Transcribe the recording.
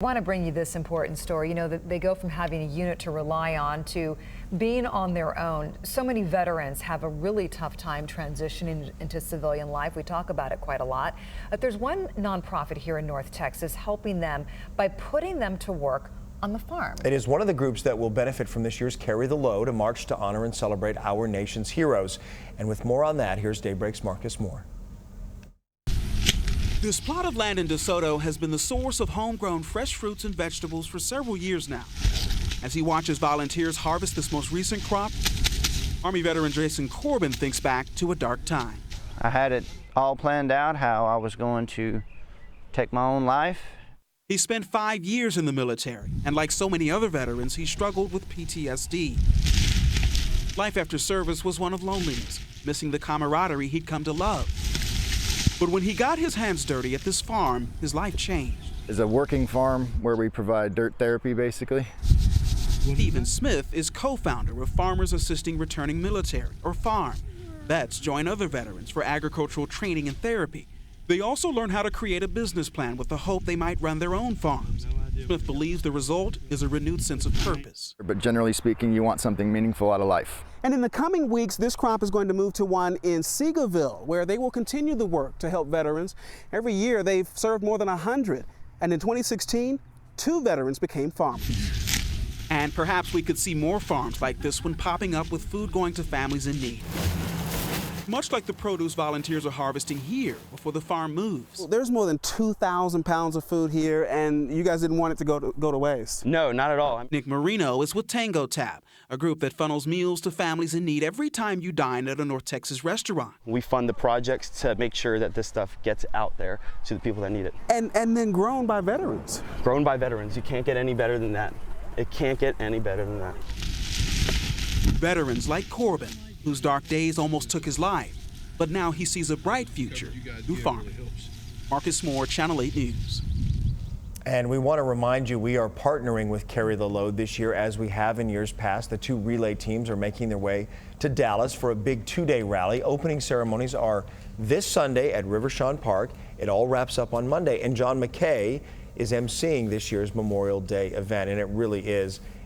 I want to bring you this important story. You know, that they go from having a unit to rely on to being on their own. So many veterans have a really tough time transitioning into civilian life. We talk about it quite a lot. But there's one nonprofit here in North Texas helping them by putting them to work on the farm. It is one of the groups that will benefit from this year's Carry the Load, a march to honor and celebrate our nation's heroes. And with more on that, here's Daybreak's Marcus Moore. This plot of land in DeSoto has been the source of homegrown fresh fruits and vegetables for several years now. As he watches volunteers harvest this most recent crop, Army veteran Jason Corbin thinks back to a dark time. I had it all planned out how I was going to take my own life. He spent 5 years in the military, and like so many other veterans, he struggled with PTSD. Life after service was one of loneliness, missing the camaraderie he'd come to love. But when he got his hands dirty at this farm, his life changed. It's a working farm where we provide dirt therapy, basically. Stephen Smith is co-founder of Farmers Assisting Returning Military, or F.A.R.M. Vets join other veterans for agricultural training and therapy. They also learn how to create a business plan with the hope they might run their own farms. Smith believes the result is a renewed sense of purpose. But generally speaking, you want something meaningful out of life. And in the coming weeks, this crop is going to move to one in Seagoville, where they will continue the work to help veterans. Every year, they've served more than 100. And in 2016, 2 veterans became farmers. And perhaps we could see more farms like this one popping up with food going to families in need. Much like the produce volunteers are harvesting here before the farm moves. There's more than 2,000 pounds of food here, and you guys didn't want it to go to waste. No, not at all. Nick Marino is with TangoTab, a group that funnels meals to families in need every time you dine at a North Texas restaurant. We fund the projects to make sure that this stuff gets out there to the people that need it. And then grown by veterans. Grown by veterans. You can't get any better than that. It can't get any better than that. Veterans like Corbin, whose dark days almost took his life, but now he sees a bright future through farming. Marcus Moore, Channel 8 News. And we want to remind you we are partnering with Carry the Load this year as we have in years past. The 2 relay teams are making their way to Dallas for a big 2-day rally. Opening ceremonies are this Sunday at Rivershawn Park. It all wraps up on Monday, and John McKay is emceeing this year's Memorial Day event, and it really is